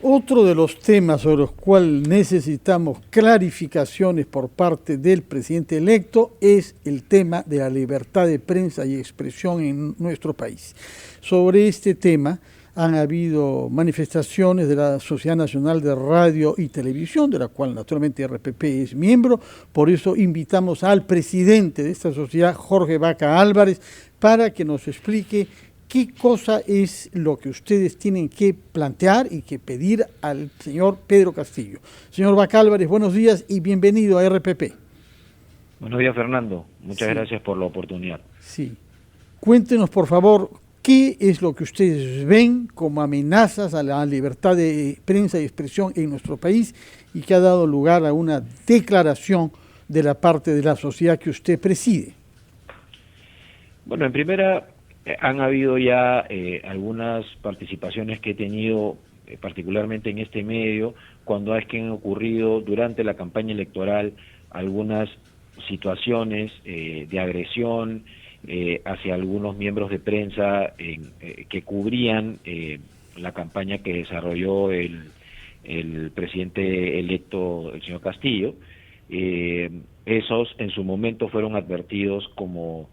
Otro de los temas sobre los cuales necesitamos clarificaciones por parte del presidente electo es el tema de la libertad de prensa y expresión en nuestro país. Sobre este tema han habido manifestaciones de la Sociedad Nacional de Radio y Televisión, de la cual naturalmente RPP es miembro. Por eso invitamos al presidente de esta sociedad, Jorge Vaca Álvarez, para que nos explique qué cosa es lo que ustedes tienen que plantear y que pedir al señor Pedro Castillo. Señor Vaca Álvarez, buenos días y bienvenido a RPP. Buenos días, Fernando. Muchas gracias por la oportunidad. Sí. Cuéntenos, por favor, qué es lo que ustedes ven como amenazas a la libertad de prensa y expresión en nuestro país y que ha dado lugar a una declaración de la parte de la sociedad que usted preside. Bueno, en primera, han habido ya algunas participaciones que he tenido, particularmente en este medio, cuando es que han ocurrido durante la campaña electoral algunas situaciones de agresión hacia algunos miembros de prensa que cubrían la campaña que desarrolló el presidente electo, el señor Castillo. Esos en su momento fueron advertidos como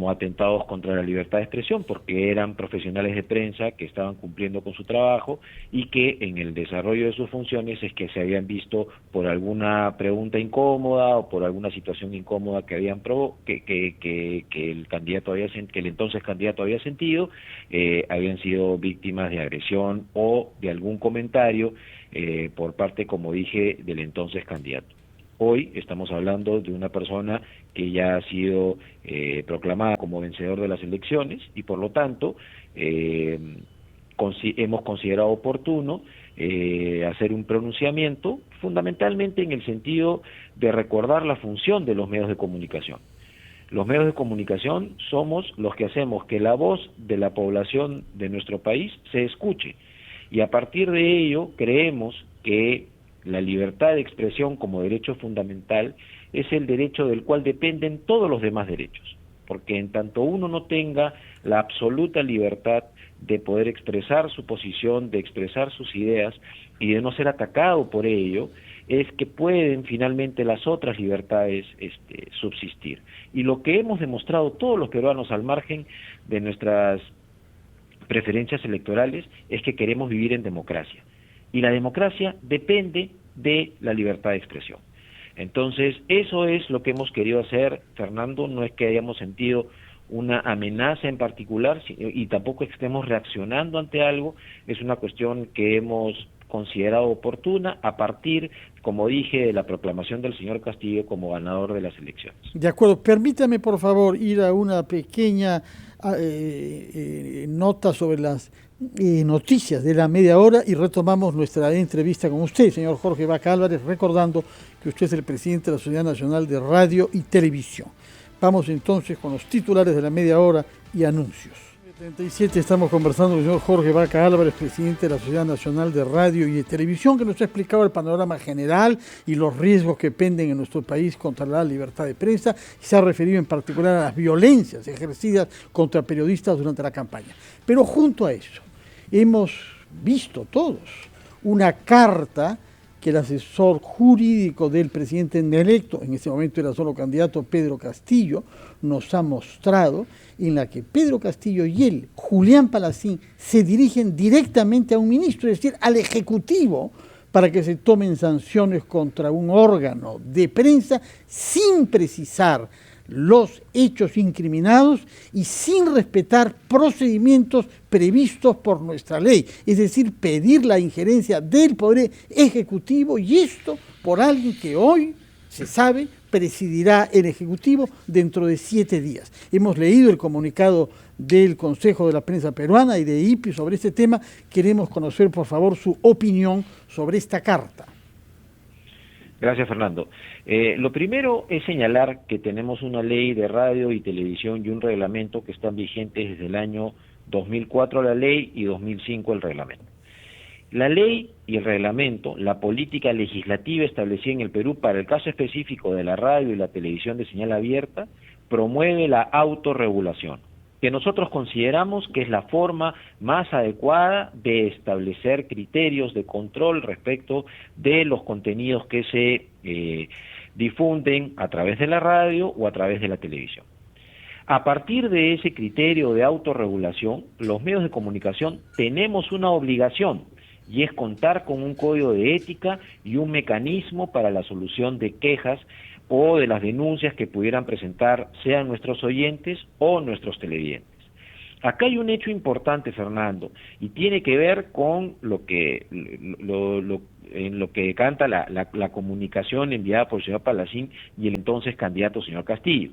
atentados contra la libertad de expresión, porque eran profesionales de prensa que estaban cumpliendo con su trabajo y que en el desarrollo de sus funciones es que se habían visto por alguna pregunta incómoda o por alguna situación incómoda que habían que el candidato que el entonces candidato había sentido, habían sido víctimas de agresión o de algún comentario por parte, como dije, del entonces candidato. Hoy estamos hablando de una persona que ya ha sido proclamada como vencedor de las elecciones y por lo tanto hemos considerado oportuno hacer un pronunciamiento fundamentalmente en el sentido de recordar la función de los medios de comunicación. Los medios de comunicación somos los que hacemos que la voz de la población de nuestro país se escuche y a partir de ello creemos que la libertad de expresión como derecho fundamental es el derecho del cual dependen todos los demás derechos, porque en tanto uno no tenga la absoluta libertad de poder expresar su posición, de expresar sus ideas y de no ser atacado por ello, es que pueden finalmente las otras libertades subsistir. Y lo que hemos demostrado todos los peruanos al margen de nuestras preferencias electorales es que queremos vivir en democracia. Y la democracia depende de la libertad de expresión. Entonces, eso es lo que hemos querido hacer, Fernando, no es que hayamos sentido una amenaza en particular y tampoco estemos reaccionando ante algo, es una cuestión que hemos considerado oportuna a partir, como dije, de la proclamación del señor Castillo como ganador de las elecciones. De acuerdo, permítame por favor ir a una pequeña nota sobre las noticias de la media hora y retomamos nuestra entrevista con usted, señor Jorge Vaca Álvarez, recordando que usted es el presidente de la Sociedad Nacional de Radio y Televisión. Vamos entonces con los titulares de la media hora y anuncios. 37 estamos conversando con el señor Jorge Vaca Álvarez, presidente de la Sociedad Nacional de Radio y de Televisión, que nos ha explicado el panorama general y los riesgos que penden en nuestro país contra la libertad de prensa y se ha referido en particular a las violencias ejercidas contra periodistas durante la campaña. Pero junto a eso, hemos visto todos una carta que el asesor jurídico del presidente electo, en ese momento era solo candidato Pedro Castillo, nos ha mostrado, en la que Pedro Castillo y él, Julián Palacín, se dirigen directamente a un ministro, es decir, al Ejecutivo, para que se tomen sanciones contra un órgano de prensa sin precisar los hechos incriminados y sin respetar procedimientos previstos por nuestra ley, es decir, pedir la injerencia del Poder Ejecutivo y esto por alguien que hoy se sabe presidirá el Ejecutivo dentro de 7 días. Hemos leído el comunicado del Consejo de la Prensa Peruana y de IPI sobre este tema. Queremos conocer, por favor, su opinión sobre esta carta. Gracias, Fernando. Lo primero es señalar que tenemos una ley de radio y televisión y un reglamento que están vigentes desde el año 2004 la ley y 2005 el reglamento. La ley y el reglamento, la política legislativa establecida en el Perú para el caso específico de la radio y la televisión de señal abierta, promueve la autorregulación. que nosotros consideramos que es la forma más adecuada de establecer criterios de control respecto de los contenidos que se difunden a través de la radio o a través de la televisión. A partir de ese criterio de autorregulación, los medios de comunicación tenemos una obligación, y es contar con un código de ética y un mecanismo para la solución de quejas o de las denuncias que pudieran presentar sean nuestros oyentes o nuestros televidentes. Acá hay un hecho importante, Fernando, y tiene que ver con en lo que canta la comunicación enviada por el señor Palacín y el entonces candidato señor Castillo.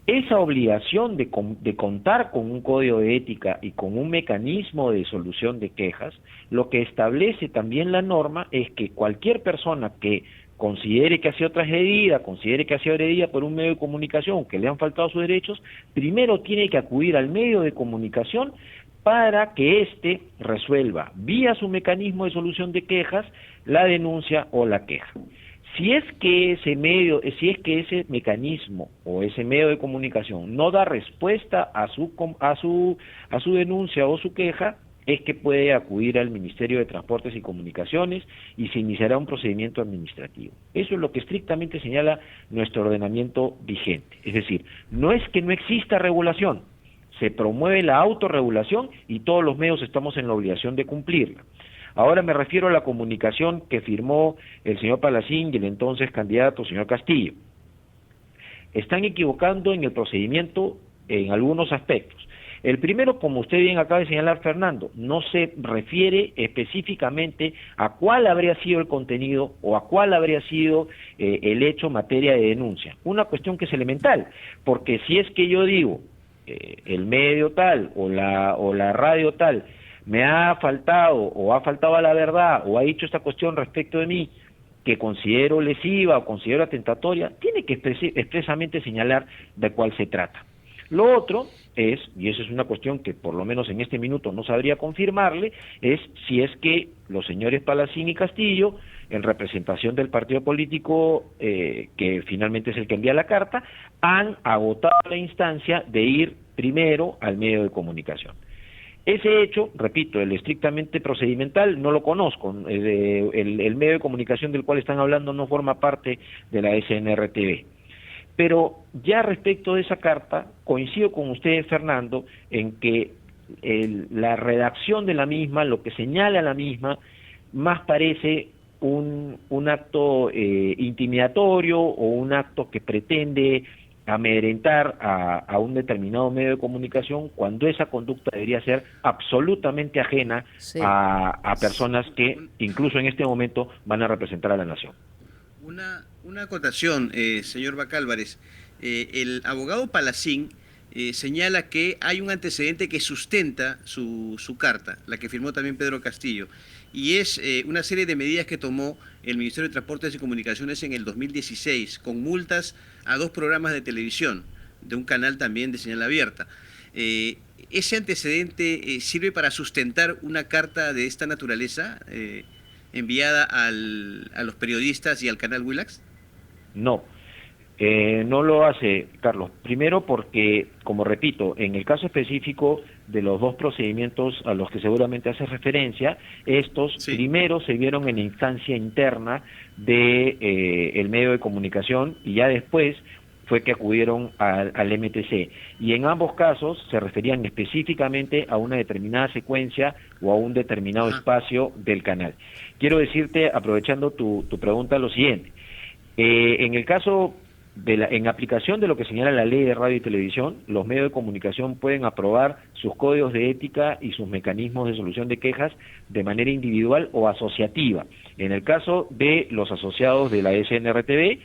Esa obligación de contar con un código de ética y con un mecanismo de solución de quejas, lo que establece también la norma es que cualquier persona que considere que ha sido transgredida, considere que ha sido agredida por un medio de comunicación, que le han faltado sus derechos, primero tiene que acudir al medio de comunicación para que éste resuelva vía su mecanismo de solución de quejas la denuncia o la queja. Si es que ese mecanismo o ese medio de comunicación no da respuesta a su denuncia o su queja, es que puede acudir al Ministerio de Transportes y Comunicaciones y se iniciará un procedimiento administrativo. Eso es lo que estrictamente señala nuestro ordenamiento vigente. Es decir, no es que no exista regulación, se promueve la autorregulación y todos los medios estamos en la obligación de cumplirla. Ahora me refiero a la comunicación que firmó el señor Palacín y el entonces candidato señor Castillo. Están equivocando en el procedimiento en algunos aspectos. El primero, como usted bien acaba de señalar, Fernando, no se refiere específicamente a cuál habría sido el contenido o a cuál habría sido el hecho materia de denuncia. Una cuestión que es elemental, porque si es que yo digo el medio tal o la radio tal me ha faltado o ha faltado a la verdad o ha dicho esta cuestión respecto de mí que considero lesiva o considero atentatoria, tiene que expresamente señalar de cuál se trata. Lo otro es, y eso es una cuestión que por lo menos en este minuto no sabría confirmarle, es si es que los señores Palacín y Castillo, en representación del partido político que finalmente es el que envía la carta, han agotado la instancia de ir primero al medio de comunicación. Ese hecho, repito, el estrictamente procedimental, no lo conozco. El medio de comunicación del cual están hablando no forma parte de la SNRTV. Pero ya respecto de esa carta, coincido con usted, Fernando, en que la redacción de la misma, lo que señala la misma, más parece un acto intimidatorio o un acto que pretende amedrentar a un determinado medio de comunicación cuando esa conducta debería ser absolutamente ajena a personas que incluso en este momento van a representar a la nación. Una acotación, señor Bacálvarez. El abogado Palacín señala que hay un antecedente que sustenta su carta, la que firmó también Pedro Castillo, y es una serie de medidas que tomó el Ministerio de Transportes y Comunicaciones en el 2016, con multas a 2 programas de televisión, de un canal también de señal abierta. ¿Ese antecedente sirve para sustentar una carta de esta naturaleza enviada a los periodistas y al canal Willax? No, no lo hace, Carlos. Primero porque, como repito, en el caso específico de los 2 procedimientos a los que seguramente hace referencia, estos primero se vieron en la instancia interna de el medio de comunicación y ya después fue que acudieron al MTC. Y en ambos casos se referían específicamente a una determinada secuencia o a un determinado espacio del canal. Quiero decirte, aprovechando tu pregunta, lo siguiente. En el caso en aplicación de lo que señala la ley de radio y televisión, los medios de comunicación pueden aprobar sus códigos de ética y sus mecanismos de solución de quejas de manera individual o asociativa. En el caso de los asociados de la SNRTV,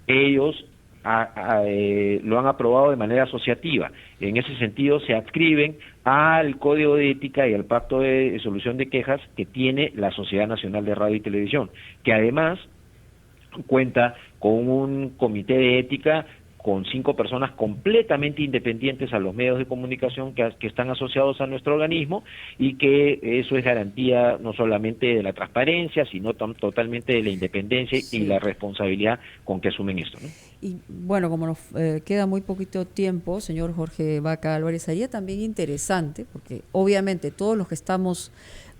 ellos lo han aprobado de manera asociativa. En ese sentido se adscriben al código de ética y al pacto de solución de quejas que tiene la Sociedad Nacional de Radio y Televisión, que además cuenta con un comité de ética con 5 personas completamente independientes a los medios de comunicación que están asociados a nuestro organismo, y que eso es garantía no solamente de la transparencia, sino totalmente de la independencia y la responsabilidad con que asumen esto, ¿no? Y bueno, como nos queda muy poquito tiempo, señor Jorge Vaca Álvarez, sería también interesante, porque obviamente todos los que estamos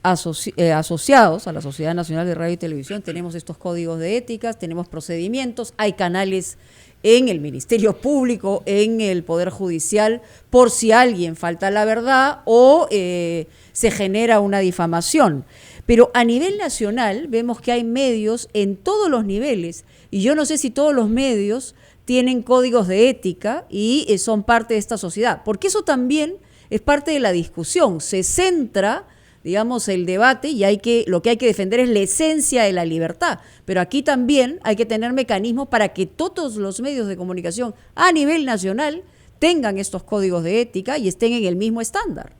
asociados a la Sociedad Nacional de Radio y Televisión tenemos estos códigos de ética, tenemos procedimientos, hay canales en el Ministerio Público, en el Poder Judicial, por si alguien falta a la verdad o se genera una difamación. Pero a nivel nacional vemos que hay medios en todos los niveles, y yo no sé si todos los medios tienen códigos de ética y son parte de esta sociedad, porque eso también es parte de la discusión. Se centra, digamos, el debate, y lo que hay que defender es la esencia de la libertad, pero aquí también hay que tener mecanismos para que todos los medios de comunicación a nivel nacional tengan estos códigos de ética y estén en el mismo estándar.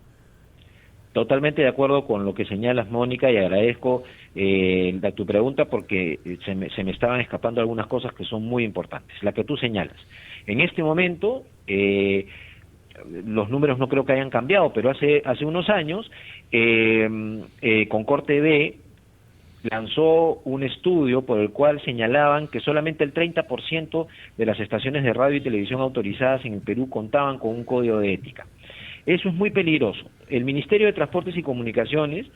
Totalmente de acuerdo con lo que señalas, Mónica, y agradezco tu pregunta, porque se me estaban escapando algunas cosas que son muy importantes. La que tú señalas. En este momento, los números no creo que hayan cambiado, pero hace unos años, Concord TV lanzó un estudio por el cual señalaban que solamente el 30% de las estaciones de radio y televisión autorizadas en el Perú contaban con un código de ética. Eso es muy peligroso. El Ministerio de Transportes y Comunicaciones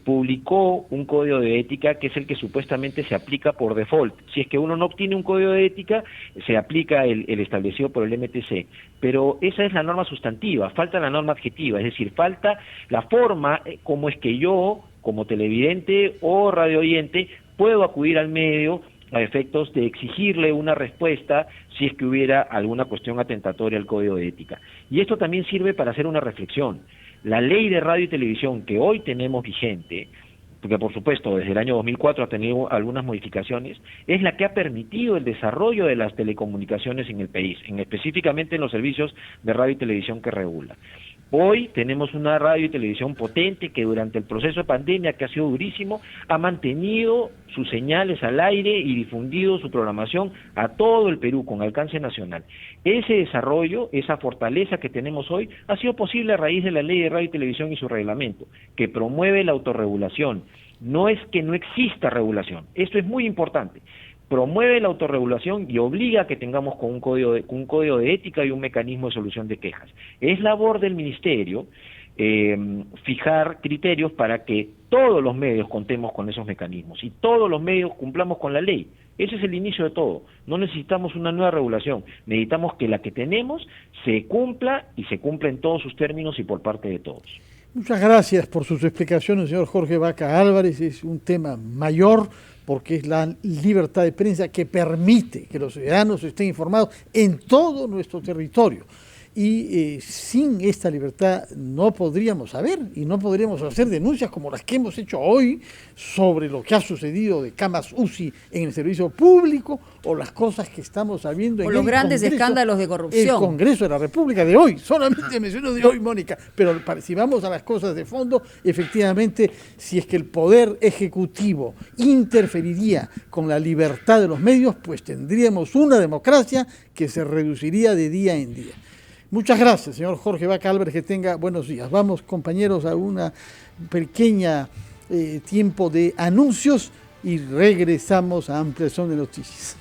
publicó un código de ética que es el que supuestamente se aplica por default. Si es que uno no obtiene un código de ética, se aplica el establecido por el MTC. Pero esa es la norma sustantiva, falta la norma adjetiva, es decir, falta la forma como es que yo, como televidente o radio oyente, puedo acudir al medio a efectos de exigirle una respuesta si es que hubiera alguna cuestión atentatoria al código de ética. Y esto también sirve para hacer una reflexión. La ley de radio y televisión que hoy tenemos vigente, porque por supuesto desde el año 2004 ha tenido algunas modificaciones, es la que ha permitido el desarrollo de las telecomunicaciones en el país, específicamente en los servicios de radio y televisión que regula. Hoy tenemos una radio y televisión potente que durante el proceso de pandemia, que ha sido durísimo, ha mantenido sus señales al aire y difundido su programación a todo el Perú con alcance nacional. Ese desarrollo, esa fortaleza que tenemos hoy, ha sido posible a raíz de la Ley de Radio y Televisión y su reglamento, que promueve la autorregulación. No es que no exista regulación, esto es muy importante. Promueve la autorregulación y obliga a que tengamos con un código de ética y un mecanismo de solución de quejas. Es labor del Ministerio fijar criterios para que todos los medios contemos con esos mecanismos y todos los medios cumplamos con la ley. Ese es el inicio de todo. No necesitamos una nueva regulación, necesitamos que la que tenemos se cumpla, y se cumpla en todos sus términos y por parte de todos. Muchas gracias por sus explicaciones, señor Jorge Vaca Álvarez. Es un tema mayor, porque es la libertad de prensa que permite que los ciudadanos estén informados en todo nuestro territorio. Y sin esta libertad no podríamos saber y no podríamos hacer denuncias como las que hemos hecho hoy sobre lo que ha sucedido de camas UCI en el servicio público, o las cosas que estamos sabiendo en los grandes Congreso, escándalos de corrupción. El Congreso de la República de hoy, solamente menciono de hoy, Mónica, pero si vamos a las cosas de fondo, efectivamente, si es que el Poder Ejecutivo interferiría con la libertad de los medios, pues tendríamos una democracia que se reduciría de día en día. Muchas gracias, señor Jorge Vaca Álvarez, que tenga buenos días. Vamos, compañeros, a una pequeña tiempo de anuncios y regresamos a Ampliación de Noticias.